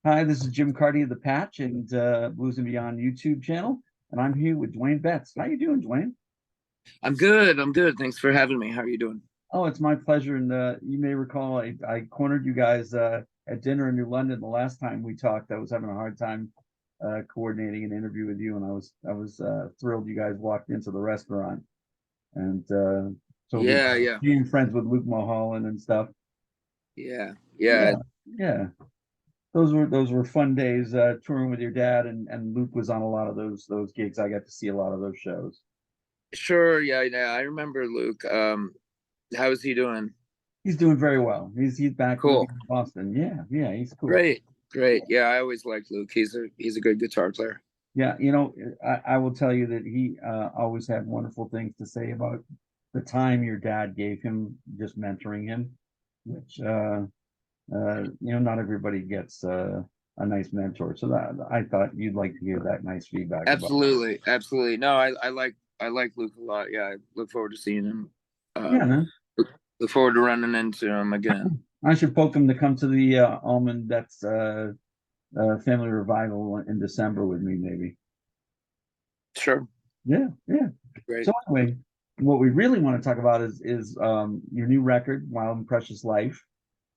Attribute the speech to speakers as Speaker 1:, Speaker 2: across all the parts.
Speaker 1: Hi, this is Jim Carty of the Patch and Blues and Beyond YouTube channel, and I'm here with Duane Betts. How you doing, Duane?
Speaker 2: I'm good. I'm good. Thanks for having me. How are you doing?
Speaker 1: Oh, it's my pleasure. And you may recall I cornered you guys at dinner in New London the last time we talked. I was having a hard time coordinating an interview with you, and I was thrilled you guys walked into the restaurant. And so we
Speaker 2: Yeah, yeah,
Speaker 1: being friends with Luke Mulholland and stuff.
Speaker 2: yeah, yeah.
Speaker 1: Yeah, yeah. Those were fun days touring with your dad, and Luke was on a lot of those gigs. I got to see a lot of those shows.
Speaker 2: Sure. Yeah, yeah. I remember Luke. How is he doing?
Speaker 1: He's doing very well. He's back living
Speaker 2: Cool.
Speaker 1: in Boston. Yeah, yeah, he's cool.
Speaker 2: Great. Great. Yeah, I always liked Luke. He's a good guitar player.
Speaker 1: Yeah, I will tell you that he always had wonderful things to say about the time your dad gave him just mentoring him, which not everybody gets a nice mentor. So that I thought you'd like to hear that nice feedback about.
Speaker 2: Absolutely. Absolutely. No, I like Luke a lot. Yeah, I look forward to seeing him.
Speaker 1: Yeah,
Speaker 2: Um
Speaker 1: man.
Speaker 2: look forward to running into him again.
Speaker 1: I should poke him to come to the Almond that's family revival in December with me, maybe.
Speaker 2: Sure.
Speaker 1: Yeah, yeah.
Speaker 2: Great.
Speaker 1: So anyway, what we really want to talk about is your new record, Wild and Precious Life,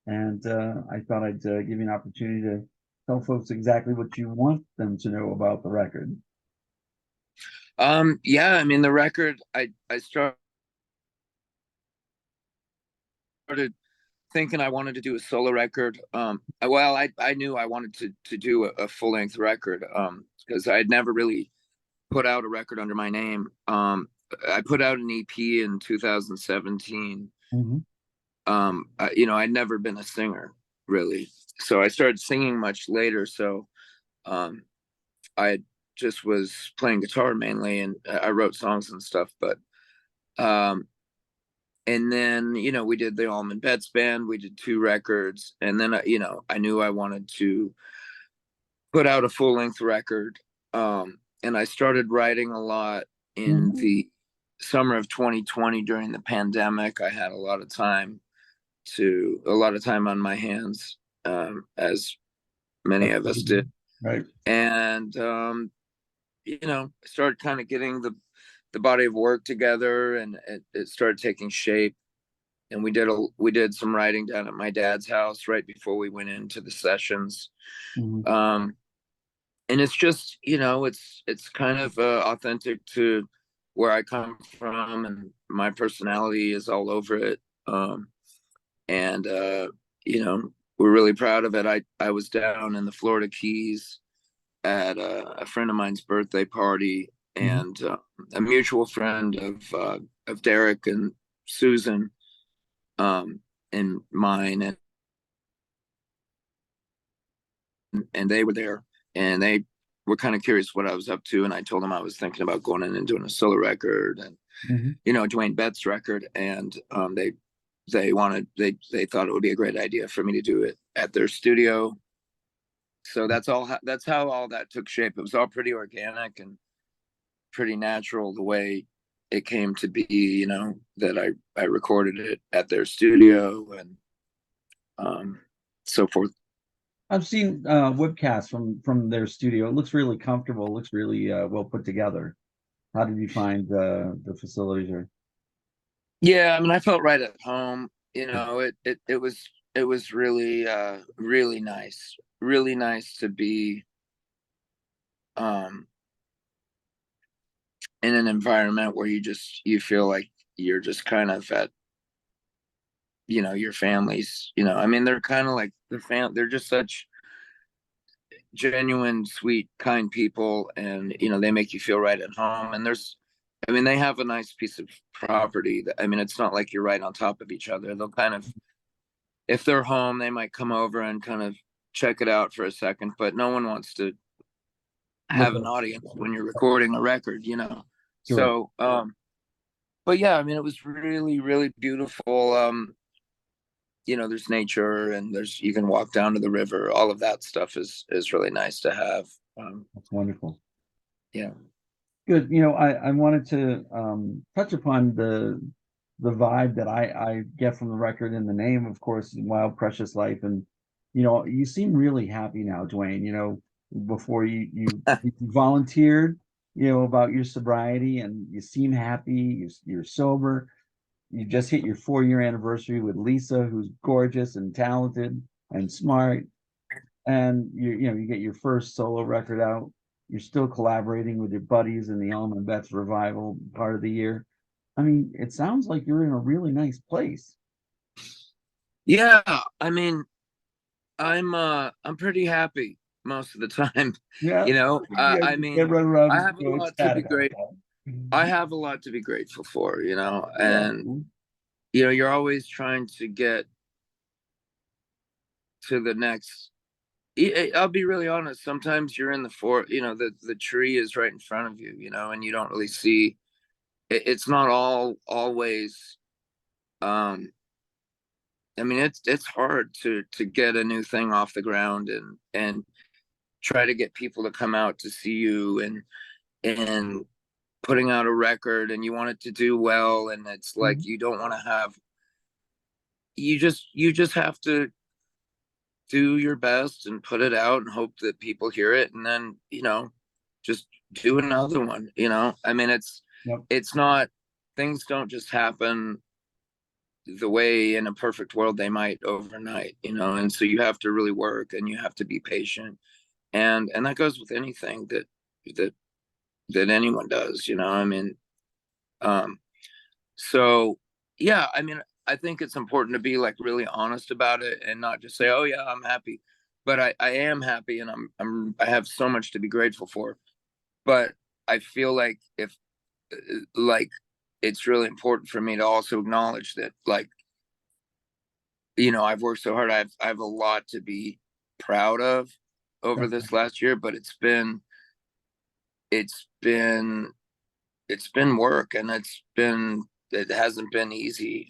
Speaker 1: and I thought I'd give you an opportunity to tell folks exactly what you want them to know about the record.
Speaker 2: Yeah, I mean the record I started thinking I wanted to do a solo record. Well, I knew I wanted to do a full length record because I had never really put out a record under my name. I put out an EP in 2017.
Speaker 1: Mhm.
Speaker 2: I'd never been a singer really, so I started singing much later. So um, I just was playing guitar mainly, and I wrote songs and stuff. But and then we did the Almond Betts band. We did two records, and then I knew I wanted to put out a full length record. And I started writing a lot in
Speaker 1: Mhm.
Speaker 2: the summer of 2020 during the pandemic. I had a lot of time on my hands, as many of us did,
Speaker 1: Right.
Speaker 2: and I started kind of getting the body of work together, and it started taking shape. And we did some writing down at my dad's house right before we went into the sessions.
Speaker 1: Mhm.
Speaker 2: Um, and it's just it's kind of authentic to where I come from, and my personality is all over it. And we're really proud of it. I was down in the Florida Keys at a friend of mine's birthday party,
Speaker 1: Mhm.
Speaker 2: and a mutual friend of Derek and Susan, and mine, and they were there, and they were kind of curious what I was up to, and I told them I was thinking about going in and doing a solo record, and
Speaker 1: Mhm.
Speaker 2: Duane Betts record, and they thought it would be a great idea for me to do it at their studio. So that's how all that took shape. It was all pretty organic and pretty natural the way it came to be. That I recorded it at their studio, and um, so forth.
Speaker 1: I've seen webcasts from their studio. It looks really comfortable. It looks really well put together. How did you find the facilities? Or
Speaker 2: Yeah, I mean, I felt right at home. It was really really nice to be um in an environment where you feel like you're just kind of at your families. I mean, they're kind of like they're just such genuine, sweet, kind people, and they make you feel right at home. And I mean, they have a nice piece of property. I mean, it's not like you're right on top of each other. They'll kind of, if they're home, they might come over and kind of check it out for a second, but no one wants to
Speaker 1: look
Speaker 2: have an
Speaker 1: at
Speaker 2: audience when you're recording a record.
Speaker 1: sure.
Speaker 2: So, but yeah, I mean, it was really, really beautiful. There's nature, and you can walk down to the river. All of that stuff is really nice to have. Um,
Speaker 1: That's wonderful.
Speaker 2: yeah.
Speaker 1: Good. I wanted to touch upon the vibe that I get from the record and the name, of course, Wild Precious Life. And you know, you seem really happy now, Duane. You know, before you volunteered, you know, about your sobriety, and you seem happy. You're sober. You just hit your 4-year anniversary with Lisa, who's gorgeous and talented and smart. And you know, you get your first solo record out. You're still collaborating with your buddies in the Almond Bets revival part of the year. I mean, it sounds like you're in a really nice place.
Speaker 2: Yeah, I mean, I'm pretty happy most of the time.
Speaker 1: Yeah,
Speaker 2: You know,
Speaker 1: yeah,
Speaker 2: I
Speaker 1: you can't
Speaker 2: mean,
Speaker 1: run around
Speaker 2: I
Speaker 1: and
Speaker 2: have a
Speaker 1: go
Speaker 2: lot to be
Speaker 1: ecstatic all
Speaker 2: great.
Speaker 1: the
Speaker 2: I
Speaker 1: time.
Speaker 2: have a lot to be grateful for, you know,
Speaker 1: Yeah.
Speaker 2: and you know, you're always trying to get to the next. I'll be really honest. Sometimes you're in the you know, the tree is right in front of you, you know, and you don't really see. It's not always. Um, I mean, it's hard to get a new thing off the ground and try to get people to come out to see you and putting out a record and you want it to do well and it's like
Speaker 1: Mhm.
Speaker 2: you don't want to have you just have to do your best and put it out and hope that people hear it and then you know just do another one, you know. I mean
Speaker 1: Yep.
Speaker 2: it's not things don't just happen the way in a perfect world they might overnight, you know, and so you have to really work and you have to be patient and that goes with anything that that anyone does, you know. I mean, um, so yeah, I mean, I think it's important to be like really honest about it and not just say, "Oh yeah, I'm happy," but I am happy and I have so much to be grateful for. But I feel like if like it's really important for me to also acknowledge that like you know I've worked so hard. I have a lot to be proud of over this last year, but it's been it's been work and it hasn't been easy.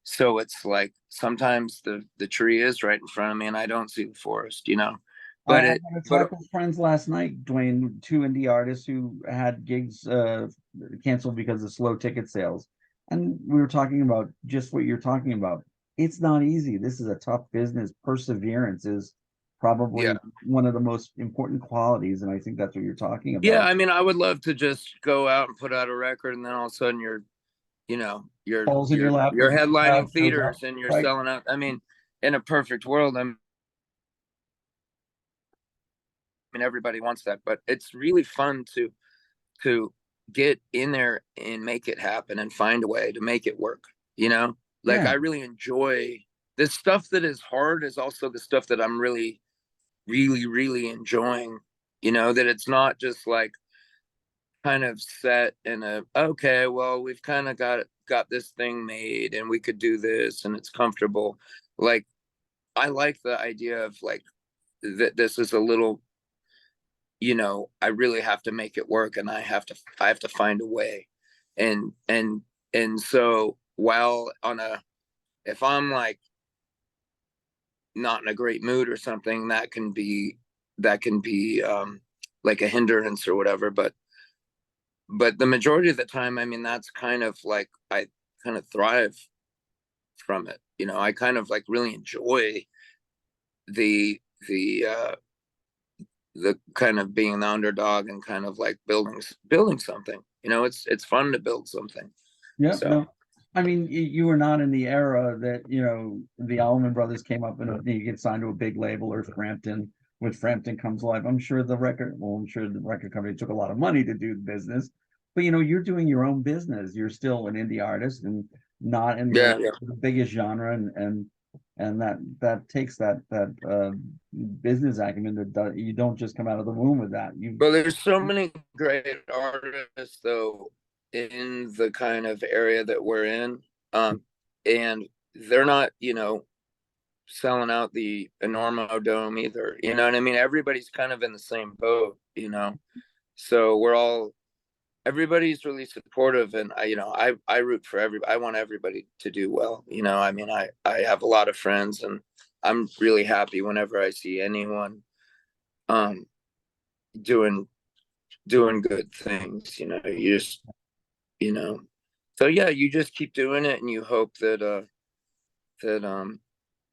Speaker 2: So it's like sometimes the tree is right in front of me and I don't see the forest, you know.
Speaker 1: I
Speaker 2: But it
Speaker 1: had a
Speaker 2: but
Speaker 1: talk with friends last night, Duane, two indie artists who had gigs canceled because of slow ticket sales. And we were talking about just what you're talking about. It's not easy. This is a tough business. Perseverance is
Speaker 2: yeah.
Speaker 1: probably one of the most important qualities, and I think that's what you're talking
Speaker 2: Yeah,
Speaker 1: about.
Speaker 2: I mean I would love to just go out and put out a record and then all of a sudden you're you know
Speaker 1: Falls in your lap
Speaker 2: you're
Speaker 1: because the
Speaker 2: headlining
Speaker 1: crowd shows up,
Speaker 2: theaters and you're
Speaker 1: right?
Speaker 2: selling out. I mean, in a perfect world, mean everybody wants that, but it's really fun to get in there and make it happen and find a way to make it work, you know. Like
Speaker 1: Yeah,
Speaker 2: I really enjoy this stuff that is hard is also the stuff that I'm really enjoying, you know, that it's not just like kind of set in a okay, well we've kind of got this thing made and we could do this and it's comfortable. Like I like the idea of like that this is a little, you know, I really have to make it work and I have to find a way. And and so while on a if I'm like not in a great mood or something, that can be like a hindrance or whatever. But the majority of the time, I mean, that's kind of like I kind of thrive from it. You know, I kind of like really enjoy the the uh the kind of being the underdog and kind of like building something. You know, it's fun to build something.
Speaker 1: yeah,
Speaker 2: So
Speaker 1: no. I mean, you were not in the era that, you know, the Allman Brothers came up and you get signed to a big label or Frampton. With Frampton Comes Alive. I'm sure the record company took a lot of money to do the business, but you know, you're doing your own business. You're still an indie artist and not in
Speaker 2: yeah, yeah.
Speaker 1: the biggest genre, and that takes that business acumen you don't just come out of the womb with that. You
Speaker 2: But there's so many great artists though in the kind of area that we're in. And they're not, you know, selling out the Enormo Dome either. You know what I mean? Everybody's kind of in the same boat, you know. So we're all everybody's really supportive and I you know I root for I want everybody to do well, you know. I mean I have a lot of friends and I'm really happy whenever I see anyone um doing doing good things, you know. You just you know, so yeah, you just keep doing it and you hope that that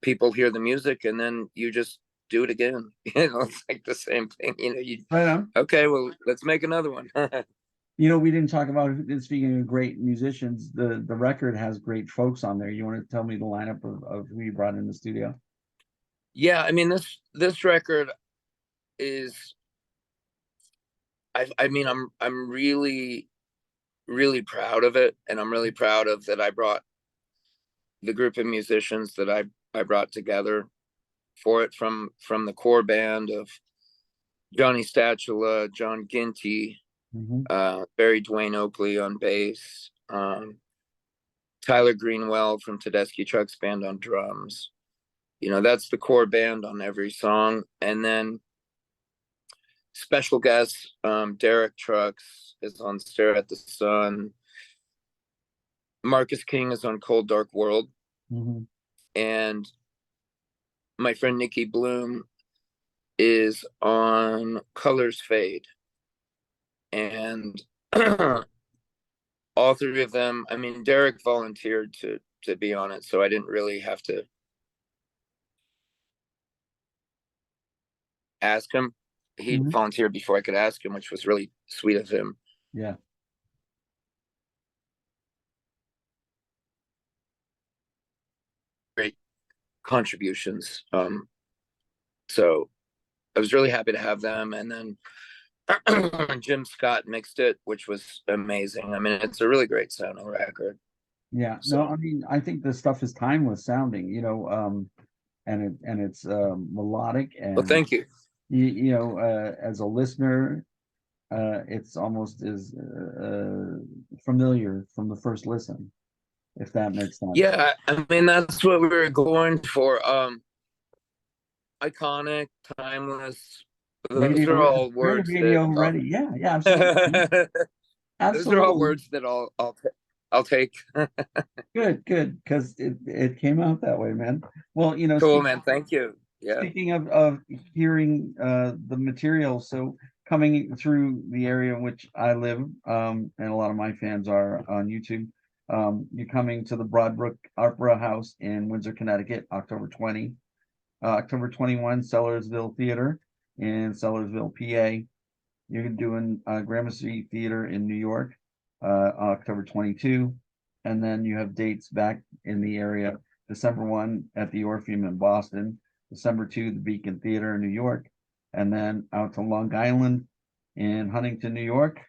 Speaker 2: people hear the music and then you just do it again. It's like the same thing. You
Speaker 1: Right on.
Speaker 2: okay, well, let's make another one.
Speaker 1: We didn't talk about, speaking of great musicians, the record has great folks on there. You want to tell me the lineup of who you brought in the studio?
Speaker 2: Yeah, I mean this record is I mean I'm really really proud of it, and I'm really proud of that I brought the group of musicians that I brought together for it, from the core band of Johnny Statula, John Ginty,
Speaker 1: Mm-hmm.
Speaker 2: Barry Duane Oakley on bass, Tyler Greenwell from Tedeschi Trucks Band on drums. That's the core band on every song. And then special guests, Derek Trucks is on Stare at the Sun. Marcus King is on Cold Dark World.
Speaker 1: Mm-hmm.
Speaker 2: And my friend Nikki Bloom is on Colors Fade. And all three of them, I mean, Derek volunteered to be on it, so I didn't really have to ask him. He
Speaker 1: Mm-hmm.
Speaker 2: volunteered before I could ask him, which was really sweet of him.
Speaker 1: Yeah.
Speaker 2: Great contributions. So I was really happy to have them. And then Jim Scott mixed it, which was amazing. I mean, it's a really great sounding record.
Speaker 1: Yeah. No,
Speaker 2: So,
Speaker 1: I mean, I think the stuff is timeless sounding, and it's melodic,
Speaker 2: well,
Speaker 1: and
Speaker 2: thank you.
Speaker 1: as a listener, it's almost as familiar from the first listen, if that makes sense.
Speaker 2: Yeah, I mean, that's what we were going for. Iconic, timeless. Those are
Speaker 1: Radio,
Speaker 2: all
Speaker 1: very
Speaker 2: words that
Speaker 1: radio ready. Yeah, yeah, absolutely.
Speaker 2: those are all
Speaker 1: Absolutely.
Speaker 2: words that I'll take.
Speaker 1: Good, because it came out that way, man. Well,
Speaker 2: Cool, man. Thank you. Yeah,
Speaker 1: speaking of hearing the material, so coming through the area in which I live, and a lot of my fans are on YouTube, you're coming to the Broadbrook Opera House in Windsor, Connecticut, October 20, October 21, Sellersville Theater in Sellersville, PA. You're doing Gramercy Theater in New York, October 22, and then you have dates back in the area. December 1 at the Orpheum in Boston, December 2, the Beacon Theater in New York, and then out to Long Island in Huntington, New York.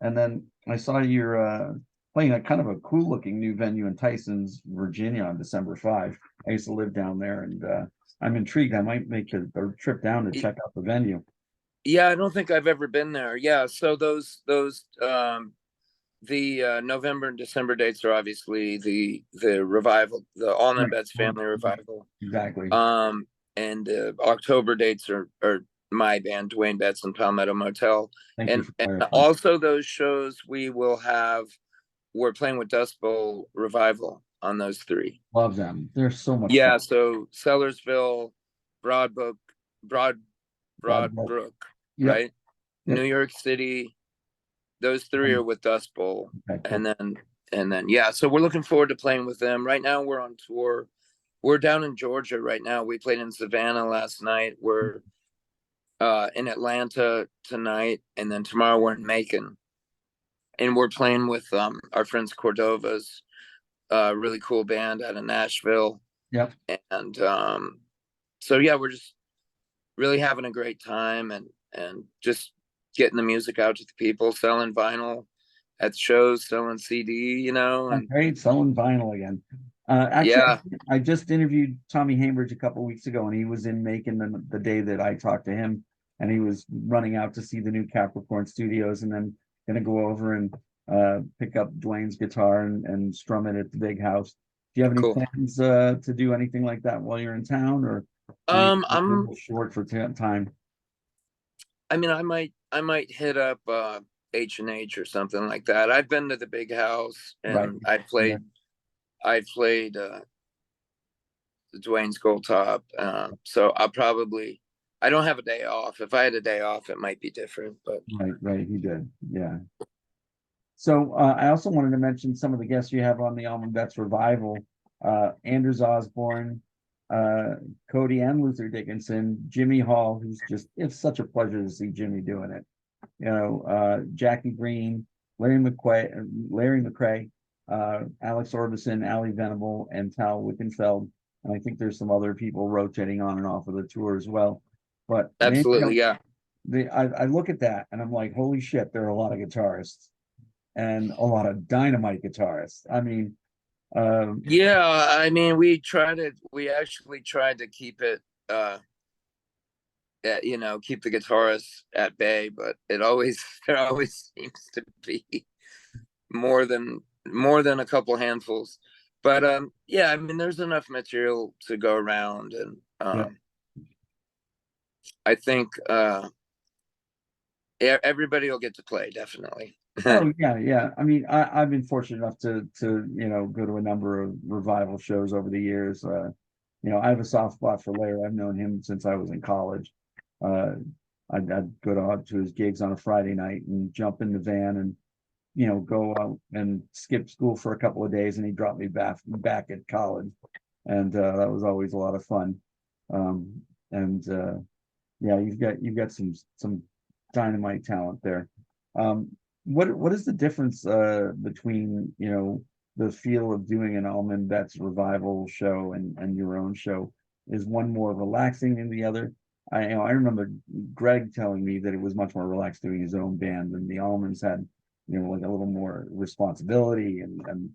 Speaker 1: And then I saw you're playing a kind of a cool looking new venue in Tysons, Virginia on December 5. I used to live down there, and I'm intrigued. I might make a trip down to check out the venue.
Speaker 2: yeah. I don't think I've ever been there. Yeah, so those the November and December dates are obviously the revival, the Allman
Speaker 1: Right.
Speaker 2: Betts Family Revival.
Speaker 1: Exactly.
Speaker 2: And the October dates are my band, Duane Betts and Palmetto Motel.
Speaker 1: Thank you
Speaker 2: And
Speaker 1: for
Speaker 2: and
Speaker 1: clarifying.
Speaker 2: also those shows we're playing with Dust Bowl Revival on those three.
Speaker 1: Love them. They're so much fun.
Speaker 2: Yeah, so Sellersville, Broadbrook, Broad
Speaker 1: Broadwell.
Speaker 2: Broadbrook,
Speaker 1: Yep.
Speaker 2: right?
Speaker 1: Yep.
Speaker 2: New York City, those three are with Dust Bowl.
Speaker 1: Okay, cool.
Speaker 2: And then yeah, so we're looking forward to playing with them. Right now we're on tour. We're down in Georgia right now. We played in Savannah last night. We're in Atlanta tonight, and then tomorrow we're in Macon. And we're playing with our friends Cordova's really cool band out of Nashville.
Speaker 1: Yep.
Speaker 2: And so yeah, we're just really having a great time, and just getting the music out to the people, selling vinyl at shows, selling CD,
Speaker 1: That's
Speaker 2: and
Speaker 1: great. Selling vinyl again. Actually,
Speaker 2: yeah,
Speaker 1: I just interviewed Tommy Hambridge a couple weeks ago, and he was in Macon the day that I talked to him, and he was running out to see the new Capricorn Studios, and then gonna go over and pick up Duane's guitar and strum it at the big house. Do you have any
Speaker 2: cool.
Speaker 1: plans to do anything like that while you're in town, or are you a
Speaker 2: I'm
Speaker 1: little short for time?
Speaker 2: I mean, I might hit up H&H or something like that. I've been to the big house,
Speaker 1: Right.
Speaker 2: and I
Speaker 1: Yeah.
Speaker 2: played Dwayne's Gold Top. So I don't have a day off. If I had a day off, it might be different, but
Speaker 1: Right. He did. Yeah. So I also wanted to mention some of the guests you have on the Almond Vets Revival. Anders Osborne, Cody and Luther Dickinson, Jimmy Hall, who's just, it's such a pleasure to see Jimmy doing it. Jackie Green, Larry McCray, Alex Orbison, Ali Venable, and Tal Wickenfeld. And I think there's some other people rotating on and off of the tour as well. But
Speaker 2: Absolutely, yeah.
Speaker 1: I look at that and I'm like, holy shit, there are a lot of guitarists and a lot of dynamite guitarists. I mean,
Speaker 2: Yeah, I mean, we actually tried to keep it, keep the guitarists at bay, but there always seems to be more than a couple handfuls. But yeah, I mean, there's enough material to go around, and
Speaker 1: yeah.
Speaker 2: I think everybody will get to play, definitely.
Speaker 1: Oh yeah, yeah. I mean, I've been fortunate enough to go to a number of revival shows over the years. I have a soft spot for Larry. I've known him since I was in college. Uh, I'd go to his gigs on a Friday night and jump in the van and go out and skip school for a couple of days, and he dropped me back at college, and that was always a lot of fun. And yeah, you've got some dynamite talent there. What is the difference between the feel of doing an Allman Betts revival show and your own show? Is one more relaxing than the other? I remember Greg telling me that it was much more relaxed doing his own band, and the Allmans had like a little more responsibility and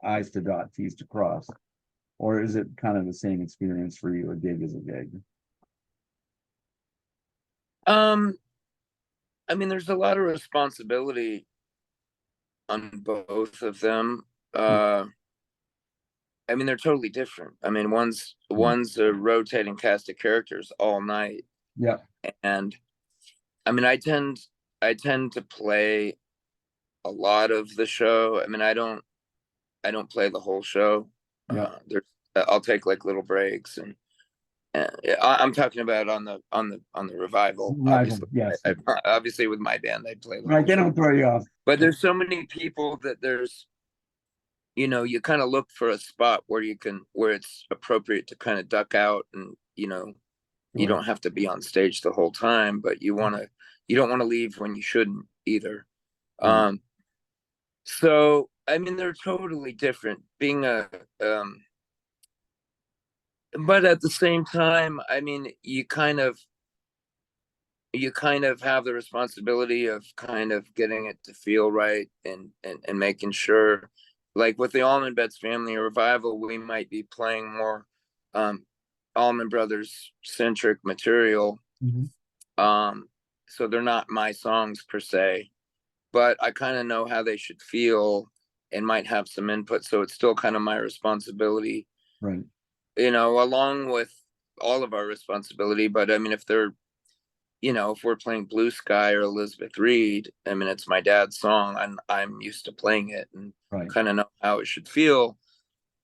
Speaker 1: I's to dot, T's to cross. Or is it kind of the same experience for you? A gig is a gig.
Speaker 2: um, I mean, there's a lot of responsibility on both of them. I mean, they're totally different. I mean, one's a rotating cast of characters all night,
Speaker 1: Yeah,
Speaker 2: and I mean, I tend to play a lot of the show. I mean, I don't play the whole show.
Speaker 1: yeah.
Speaker 2: There's I'll take like little breaks, and I'm talking about on the revival.
Speaker 1: Rival,
Speaker 2: Obviously,
Speaker 1: yes.
Speaker 2: obviously with my band, I play the
Speaker 1: Right,
Speaker 2: whole
Speaker 1: they
Speaker 2: show.
Speaker 1: don't throw you off.
Speaker 2: But there's so many people that you kind of look for a spot where it's appropriate to kind of duck out, and you
Speaker 1: Sure.
Speaker 2: don't have to be on stage the whole time, but you don't want to leave when you shouldn't either.
Speaker 1: Right.
Speaker 2: um so I mean, they're totally different, being a but at the same time, I mean, you kind of have the responsibility of kind of getting it to feel right, and making sure, like with the Allman Betts Family Revival, we might be playing more um Allman Brothers centric material.
Speaker 1: Mhm.
Speaker 2: So they're not my songs per se, but I kind of know how they should feel and might have some input, so it's still kind of my responsibility,
Speaker 1: Right.
Speaker 2: along with all of our responsibility. But I mean, if we're playing Blue Sky or Elizabeth Reed, I mean, it's my dad's song, and I'm used to playing it and
Speaker 1: Right.
Speaker 2: kind of know how it should feel.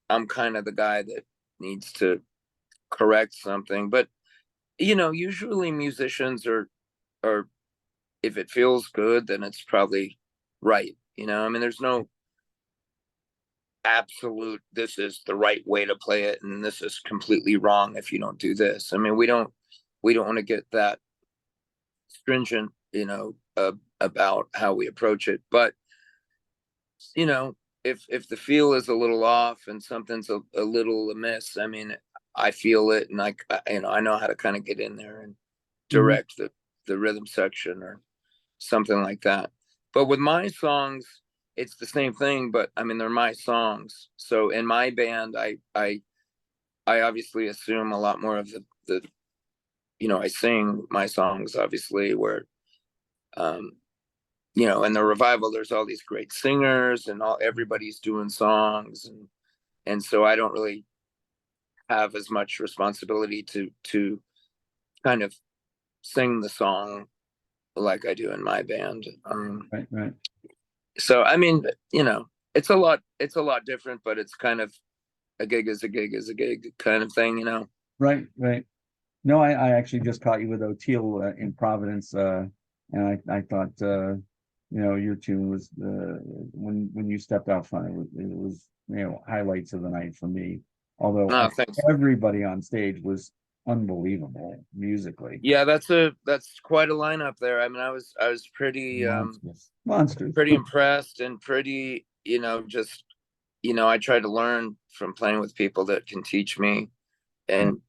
Speaker 2: I'm kind of the guy that needs to correct something. But usually musicians are if it feels good, then it's probably right. I mean, there's no absolute, this is the right way to play it, and this is completely wrong if you don't do this. I mean, we don't want to get that stringent, about how we approach it. But you know, if the feel is a little off and something's a little amiss, I mean, I feel it, and I know how to kind of get in there and
Speaker 1: Mhm.
Speaker 2: direct the rhythm section or something like that. But with my songs, it's the same thing. But I mean, they're my songs. So in my band, I obviously assume a lot more of the I sing my songs, obviously, where um in the revival there's all these great singers, and everybody's doing songs, and so I don't really have as much responsibility to kind of sing the song like I do in my band.
Speaker 1: Right. Right.
Speaker 2: So I mean, it's a lot different, but it's kind of a gig is a gig is a gig kind of thing.
Speaker 1: Right. Right. No, I actually just caught you with O'Teal in Providence, and I thought your tune was when you stepped out front. It was highlights of the night for me. Although
Speaker 2: No, thanks.
Speaker 1: everybody on stage was unbelievable musically.
Speaker 2: Yeah, that's quite a lineup there. I mean, I was
Speaker 1: Monstrous. Monsters.
Speaker 2: pretty impressed and pretty, just, I try to learn from playing with people that can teach me.
Speaker 1: Yeah.
Speaker 2: And,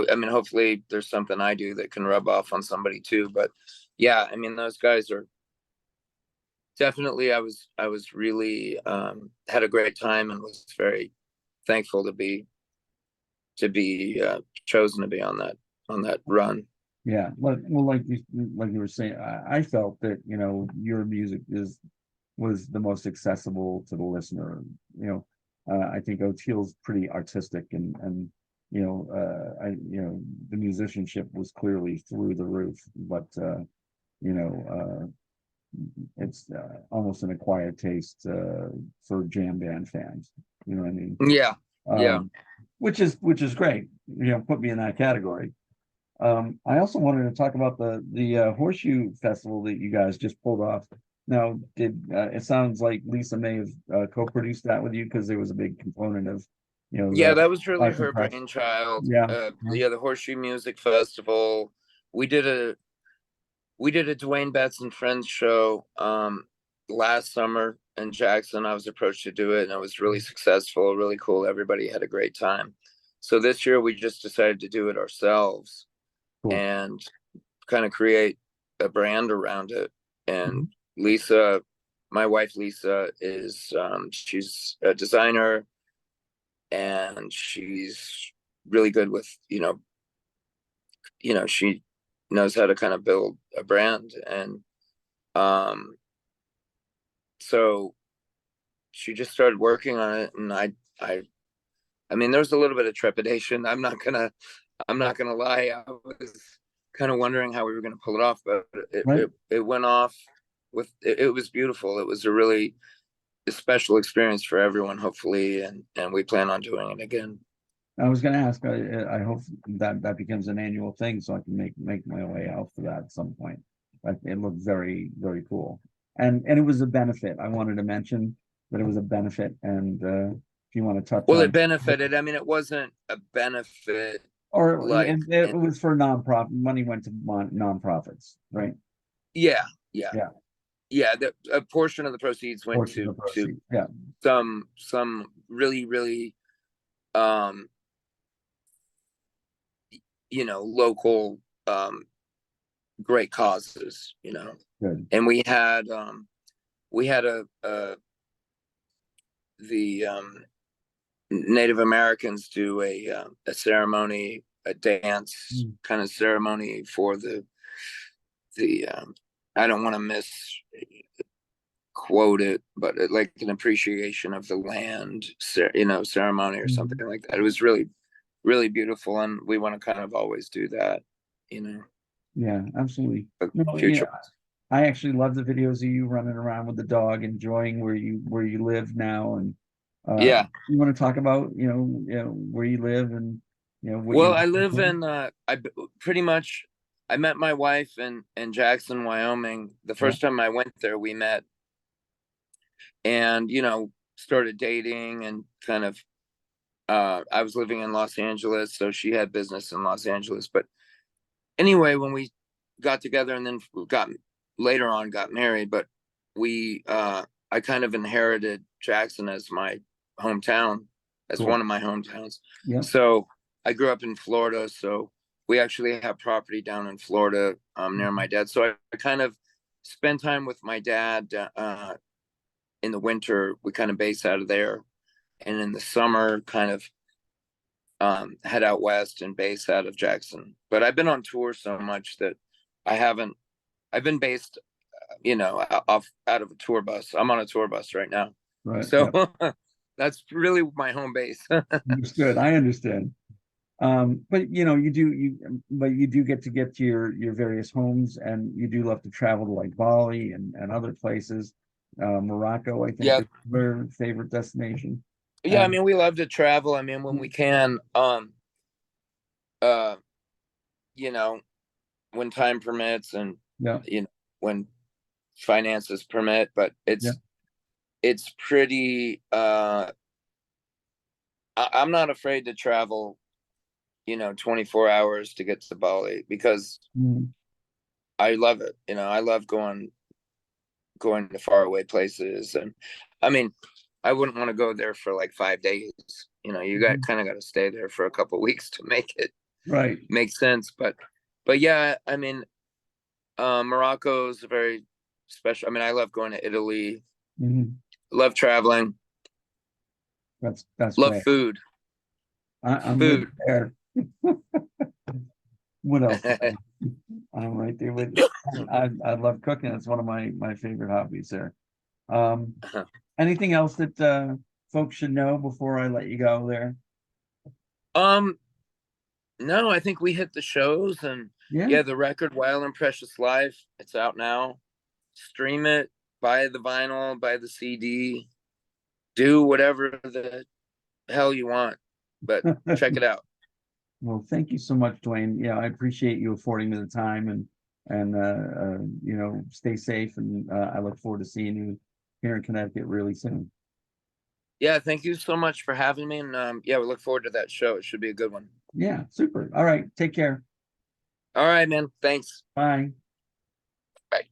Speaker 2: I mean, hopefully there's something I do that can rub off on somebody too. But yeah, I mean, those guys are definitely, I was really, had a great time and was very thankful to be chosen to be on that run.
Speaker 1: Yeah, well, like you were saying, I felt that your music was the most accessible to the listener. I think O'Teal's pretty artistic, and the musicianship was clearly through the roof. But you know, it's almost an acquired taste for jam band fans. You know what I mean?
Speaker 2: Yeah, yeah.
Speaker 1: Um, which is great. Put me in that category. I also wanted to talk about the Horseshoe Festival that you guys just pulled off. Now, did it sounds like Lisa may have co-produced that with you, because there was a big component of,
Speaker 2: Yeah,
Speaker 1: the
Speaker 2: that was really
Speaker 1: arts and
Speaker 2: her
Speaker 1: crafts.
Speaker 2: brainchild.
Speaker 1: Yeah, yeah,
Speaker 2: Yeah, the Horseshoe Music Festival. We did a we did a Duane Betts and Friends show last summer in Jackson. I was approached to do it, and it was really successful, really cool. Everybody had a great time. So this year we just decided to do it ourselves
Speaker 1: cool.
Speaker 2: and kind of create a brand around it. And
Speaker 1: Mhm.
Speaker 2: Lisa, my wife Lisa, she's a designer, and she's really good with she knows how to kind of build a brand. And um so she just started working on it, and I mean, there was a little bit of trepidation. I'm not gonna lie. I was kind of wondering how we were gonna pull it off, but it
Speaker 1: Right.
Speaker 2: it, it went off it was beautiful. It was a really special experience for everyone, hopefully, and we plan on doing it again.
Speaker 1: I was going to ask. I hope that becomes an annual thing, so I can make my way out for that at some point. But it looked very, very cool, and it was a benefit. I wanted to mention that it was a benefit, and if you want to touch
Speaker 2: Well, it
Speaker 1: on,
Speaker 2: benefited. I mean, it wasn't a benefit
Speaker 1: or
Speaker 2: like,
Speaker 1: it was for nonprofit. Money went to nonprofits, right?
Speaker 2: yeah, yeah,
Speaker 1: Yeah,
Speaker 2: yeah. A portion of the proceeds went
Speaker 1: portion
Speaker 2: to
Speaker 1: of the proceeds. Yeah,
Speaker 2: some really, really um local great causes.
Speaker 1: good.
Speaker 2: And we had the Native Americans do a ceremony, a dance
Speaker 1: Mm.
Speaker 2: kind of ceremony for the I don't want to misquote it, but like an appreciation of the land, ceremony or
Speaker 1: Mhm.
Speaker 2: something like that. It was really, really beautiful, and we want to kind of always do that,
Speaker 1: Yeah, absolutely.
Speaker 2: for
Speaker 1: No, yeah,
Speaker 2: future.
Speaker 1: I actually love the videos of you running around with the dog, enjoying where you live now, and
Speaker 2: Yeah.
Speaker 1: you want to talk about where you live, and what
Speaker 2: Well,
Speaker 1: you're
Speaker 2: I
Speaker 1: doing
Speaker 2: live
Speaker 1: there?
Speaker 2: in pretty much I met my wife in Jackson, Wyoming. The
Speaker 1: Yeah,
Speaker 2: first time I went there, we met and started dating, and kind of I was living in Los Angeles, so she had business in Los Angeles. But anyway, when we got together and then later on got married, but we I kind of inherited Jackson as my hometown, as
Speaker 1: cool.
Speaker 2: one of my hometowns.
Speaker 1: Yeah.
Speaker 2: So I grew up in Florida, so we actually have property down in Florida, near my
Speaker 1: Mhm.
Speaker 2: dad. So I kind of spend time with my dad. In the winter, we kind of base out of there, and in the summer, kind of head out west and base out of Jackson. But I've been on tour so much that I haven't. I've been based, off out of a tour bus. I'm on a tour bus right now,
Speaker 1: Right.
Speaker 2: so
Speaker 1: Yeah.
Speaker 2: that's really my home base.
Speaker 1: Understood. I understand. But you do get to your various homes, and you do love to travel to like Bali and other places. Morocco, I think,
Speaker 2: Yeah,
Speaker 1: is their favorite destination.
Speaker 2: yeah. I
Speaker 1: And
Speaker 2: mean, we love to travel. I mean, when we can, uh, you know, when time permits, and
Speaker 1: yeah,
Speaker 2: you know, when finances permit. But
Speaker 1: yeah,
Speaker 2: it's pretty I'm not afraid to travel, 24 hours to get to Bali because
Speaker 1: Mhm.
Speaker 2: I love it. I love going to faraway places. And I mean, I wouldn't want to go there for like 5 days. You got
Speaker 1: Mhm.
Speaker 2: kind of got to stay there for a couple weeks to make it
Speaker 1: Right.
Speaker 2: make sense. But yeah, I mean, Morocco is very special. I mean, I love going to Italy,
Speaker 1: Mhm.
Speaker 2: love traveling,
Speaker 1: That's
Speaker 2: love
Speaker 1: great.
Speaker 2: food.
Speaker 1: I'm with
Speaker 2: Food.
Speaker 1: you there. What else? I'm right there with you. I love cooking. It's one of my favorite hobbies there. Um, anything else that folks should know before I let you go there?
Speaker 2: um, no, I think we hit the shows, and
Speaker 1: Yeah.
Speaker 2: yeah, the record Wild and Precious Life, it's out now. Stream it, buy the vinyl, buy the CD, do whatever the hell you want, but check it out.
Speaker 1: Well, thank you so much, Duane. Yeah, I appreciate you affording me the time and stay safe and I look forward to seeing you here in Connecticut really soon.
Speaker 2: Yeah, thank you so much for having me, and yeah, we look forward to that show. It should be a good one.
Speaker 1: Yeah, super. All right, take care.
Speaker 2: All right, man. Thanks.
Speaker 1: Bye.